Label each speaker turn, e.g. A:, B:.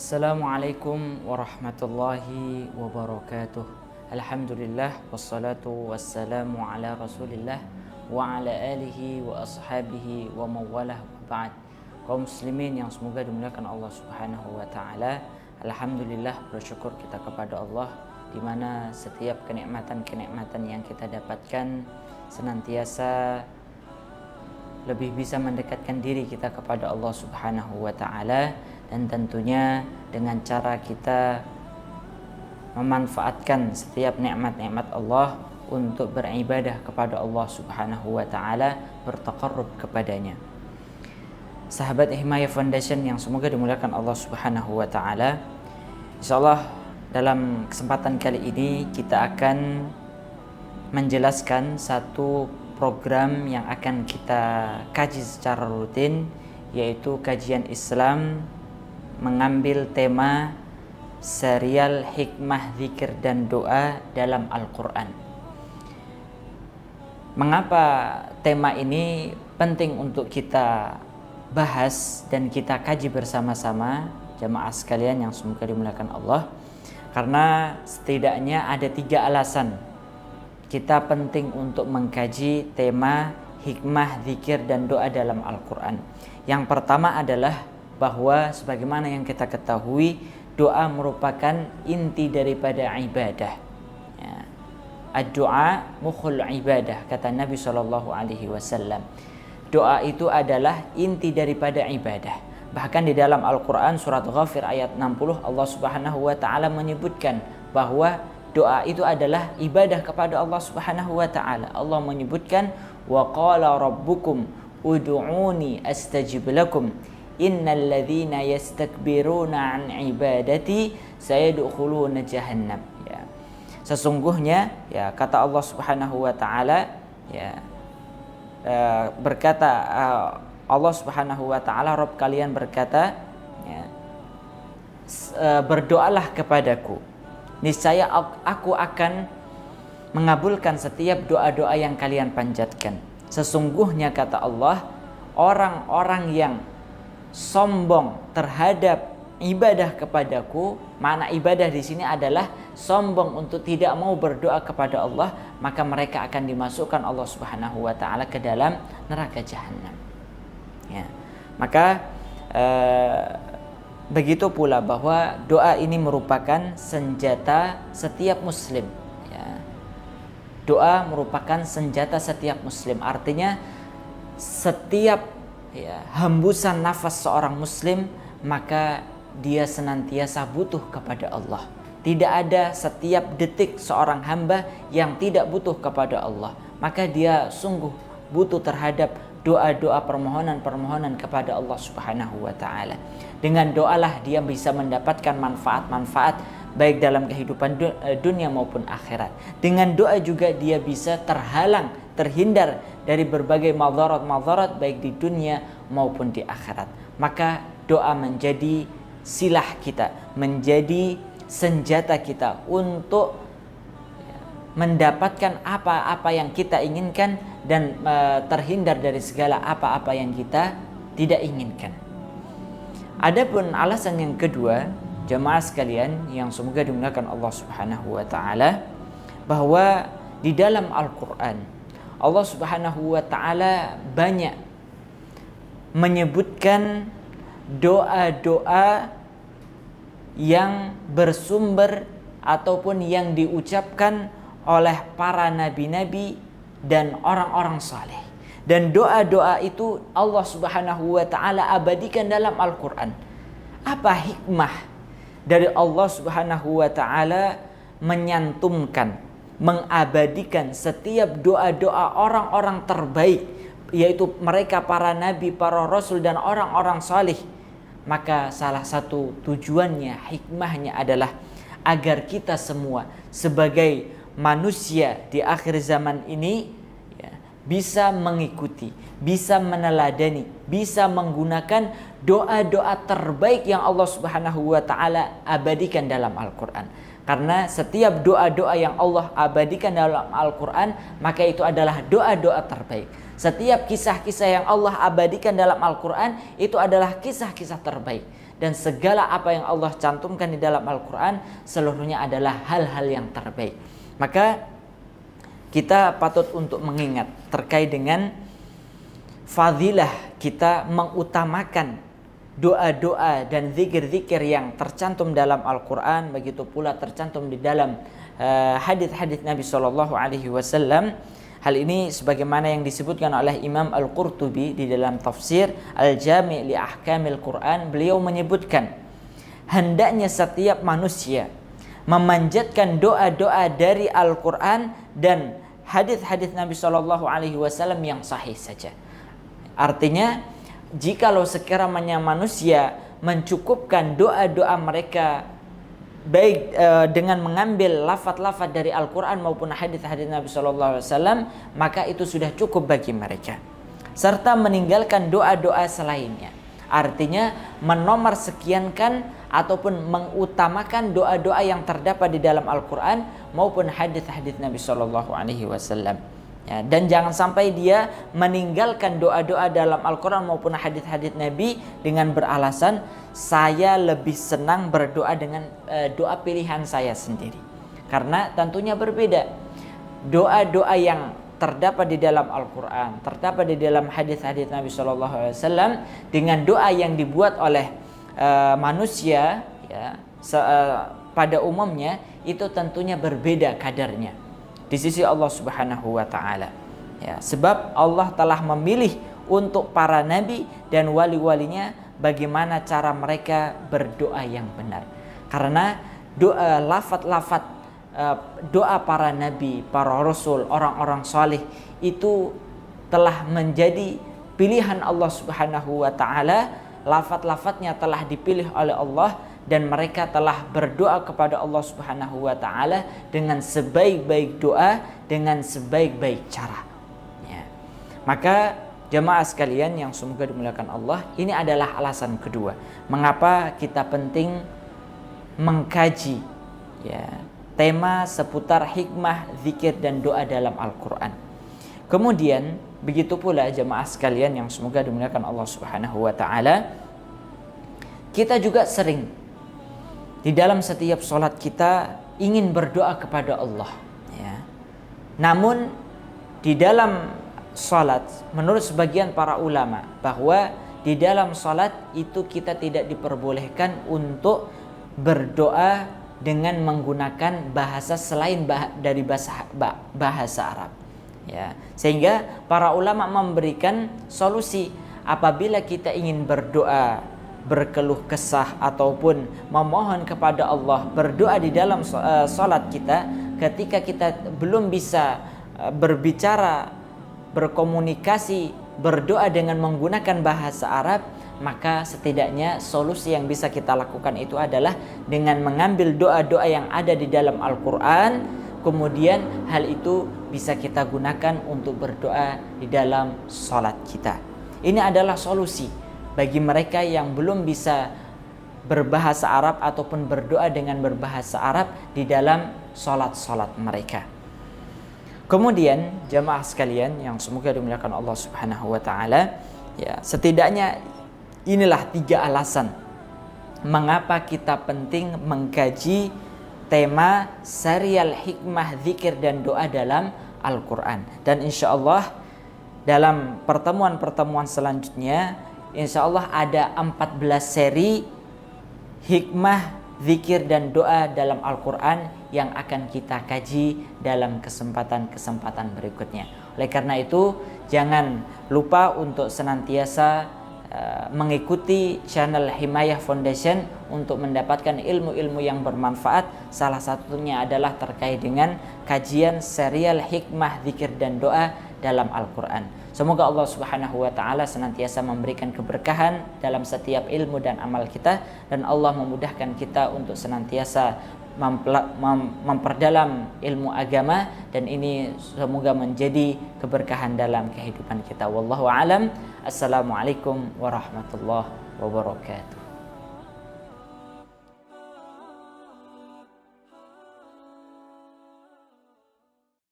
A: Assalamualaikum warahmatullahi wabarakatuh. Alhamdulillah wassalatu wassalamu ala Rasulillah wa ala alihi wa ashabihi wa mawalah wa ba'd. Kaum muslimin yang semoga dimuliakan Allah Subhanahu wa taala. Alhamdulillah, bersyukur kita kepada Allah di mana setiap kenikmatan-kenikmatan yang kita dapatkan senantiasa lebih bisa mendekatkan diri kita kepada Allah Subhanahu wa taala, dan tentunya dengan cara kita memanfaatkan setiap nikmat-nikmat Allah untuk beribadah kepada Allah Subhanahu wa taala, bertaqarrub kepadanya. Sahabat Himaya Foundation yang semoga dimuliakan Allah Subhanahu wa taala, insyaallah dalam kesempatan kali ini kita akan menjelaskan satu program yang akan kita kaji secara rutin, yaitu kajian Islam mengambil tema serial hikmah zikir dan doa dalam Al-Quran. Mengapa tema ini penting untuk kita bahas dan kita kaji bersama-sama, jamaah sekalian yang semoga dimuliakan Allah? Karena setidaknya ada 3 alasan kita penting untuk mengkaji tema hikmah zikir dan doa dalam Al-Quran. Yang pertama adalah bahwa sebagaimana yang kita ketahui, doa merupakan inti daripada ibadah. Ya. Ad-du'a mukhul ibadah, kata Nabi SAW. Doa itu adalah inti daripada ibadah. Bahkan di dalam Al-Quran surat Ghafir ayat 60, Allah Subhanahu wa ta'ala menyebutkan bahwa doa itu adalah ibadah kepada Allah Subhanahu wa ta'ala. Allah menyebutkan, wa qala rabbukum ud'uni astajib lakum innal ladzina yastakbiruna an ibadati sayadkhuluna jahannam. Ya. Sesungguhnya, ya, kata Allah Subhanahu wa taala, ya, berkata Allah Subhanahu wa taala, Rabb kalian berkata, ya, berdoalah kepadaku, niscaya aku akan mengabulkan setiap doa-doa yang kalian panjatkan. Sesungguhnya, kata Allah, orang-orang yang sombong terhadap ibadah kepadaku, makna ibadah di sini adalah sombong untuk tidak mau berdoa kepada Allah, maka mereka akan dimasukkan Allah Subhanahu wa taala ke dalam neraka jahanam. Ya. Maka begitu pula bahwa doa ini merupakan senjata setiap muslim. Ya. Doa merupakan senjata setiap muslim. Artinya setiap, ya, hembusan nafas seorang muslim, maka dia senantiasa butuh kepada Allah. Tidak ada setiap detik seorang hamba yang tidak butuh kepada Allah. Maka dia sungguh butuh terhadap doa-doa, permohonan-permohonan kepada Allah Subhanahu wa taala. Dengan doalah dia bisa mendapatkan manfaat-manfaat baik dalam kehidupan dunia maupun akhirat. Dengan doa juga dia bisa terhindar dari berbagai madharat-madharat baik di dunia maupun di akhirat. Maka doa menjadi silah kita, menjadi senjata kita untuk mendapatkan apa-apa yang kita inginkan dan terhindar dari segala apa-apa yang kita tidak inginkan. Adapun alasan yang kedua, jemaah sekalian yang semoga dimuliakan Allah Subhanahu wa taala, bahwa di dalam Al-Qur'an Allah Subhanahu wa taala banyak menyebutkan doa-doa yang bersumber ataupun yang diucapkan oleh para nabi-nabi dan orang-orang saleh. Dan doa-doa itu Allah Subhanahu wa taala abadikan dalam Al-Qur'an. Apa hikmah dari Allah Subhanahu wa taala menyantumkan, mengabadikan setiap doa-doa orang-orang terbaik, yaitu mereka para nabi, para rasul dan orang-orang saleh? Maka salah satu tujuannya, hikmahnya adalah agar kita semua sebagai manusia di akhir zaman ini, ya, bisa mengikuti, bisa meneladani, bisa menggunakan doa-doa terbaik yang Allah Subhanahu wa taala abadikan dalam Al-Qur'an. Karena setiap doa-doa yang Allah abadikan dalam Al-Quran, maka itu adalah doa-doa terbaik. Setiap kisah-kisah yang Allah abadikan dalam Al-Quran, itu adalah kisah-kisah terbaik. dan segala apa yang Allah cantumkan di dalam Al-Quran seluruhnya adalah hal-hal yang terbaik. Maka kita patut untuk mengingat terkait dengan fadilah kita mengutamakan doa-doa dan zikir-zikir yang tercantum dalam Al-Quran, begitu pula tercantum di dalam hadis-hadis Nabi SAW. Hal ini sebagaimana yang disebutkan oleh Imam Al-Qurtubi di dalam tafsir Al-Jami' li Ahkamil Quran. Beliau menyebutkan hendaknya setiap manusia memanjatkan doa-doa dari Al-Quran dan hadis-hadis Nabi SAW yang sahih saja. Artinya, jikalau sekiranya manusia mencukupkan doa-doa mereka baik dengan mengambil lafaz-lafaz dari Al-Quran maupun hadis-hadis Nabi SAW, maka itu sudah cukup bagi mereka. Serta meninggalkan doa-doa selainnya. Artinya menomorsekiankan ataupun mengutamakan doa-doa yang terdapat di dalam Al-Quran maupun hadis-hadis Nabi SAW. Ya, dan jangan sampai dia meninggalkan doa-doa dalam Al-Quran maupun hadis-hadis Nabi dengan beralasan saya lebih senang berdoa dengan doa pilihan saya sendiri. Karena tentunya berbeda. Doa-doa yang terdapat di dalam Al-Quran, terdapat di dalam hadis-hadis Nabi SAW dengan doa yang dibuat oleh manusia ya, pada umumnya itu tentunya berbeda kadarnya di sisi Allah Subhanahu wa taala. Ya, sebab Allah telah memilih untuk para nabi dan wali-walinya bagaimana cara mereka berdoa yang benar. Karena doa lafaz-lafaz doa para nabi, para rasul, orang-orang saleh itu telah menjadi pilihan Allah Subhanahu wa taala. Lafaz-lafaznya telah dipilih oleh Allah dan mereka telah berdoa kepada Allah Subhanahu wa taala dengan sebaik-baik doa, dengan sebaik-baik cara. Ya. Maka jemaah sekalian yang semoga dimuliakan Allah, ini adalah alasan kedua mengapa kita penting mengkaji ya, tema seputar hikmah, zikir dan doa dalam Al-Qur'an. Kemudian begitu pula jemaah sekalian yang semoga dimuliakan Allah Subhanahu wa taala, kita juga sering di dalam setiap sholat kita ingin berdoa kepada Allah ya. Namun di dalam sholat menurut sebagian para ulama bahwa di dalam sholat itu kita tidak diperbolehkan untuk berdoa dengan menggunakan bahasa selain dari bahasa Arab ya. Sehingga para ulama memberikan solusi apabila kita ingin berdoa, berkeluh kesah ataupun memohon kepada Allah, berdoa di dalam salat kita, ketika kita belum bisa berbicara, berkomunikasi, berdoa dengan menggunakan bahasa Arab, maka setidaknya solusi yang bisa kita lakukan itu adalah dengan mengambil doa-doa yang ada di dalam Al-Quran, kemudian hal itu bisa kita gunakan untuk berdoa di dalam salat kita. Ini adalah solusi bagi mereka yang belum bisa berbahasa Arab ataupun berdoa dengan berbahasa Arab di dalam salat-salat mereka. Kemudian jamaah sekalian yang semoga dimuliakan Allah Subhanahu wa taala, ya, setidaknya inilah 3 alasan mengapa kita penting mengkaji tema serial hikmah, zikir dan doa dalam Al-Quran. Dan insya Allah dalam pertemuan-pertemuan selanjutnya insya Allah ada 14 seri hikmah, zikir dan doa dalam Al-Quran yang akan kita kaji dalam kesempatan-kesempatan berikutnya. Oleh karena itu jangan lupa untuk senantiasa mengikuti channel Himayah Foundation untuk mendapatkan ilmu-ilmu yang bermanfaat. Salah satunya adalah terkait dengan kajian serial hikmah, zikir dan doa dalam Al-Quran. Semoga Allah Subhanahu wa taala senantiasa memberikan keberkahan dalam setiap ilmu dan amal kita, dan Allah memudahkan kita untuk senantiasa memperdalam ilmu agama, dan ini semoga menjadi keberkahan dalam kehidupan kita. Wallahu alam. Assalamualaikum warahmatullahi wabarakatuh.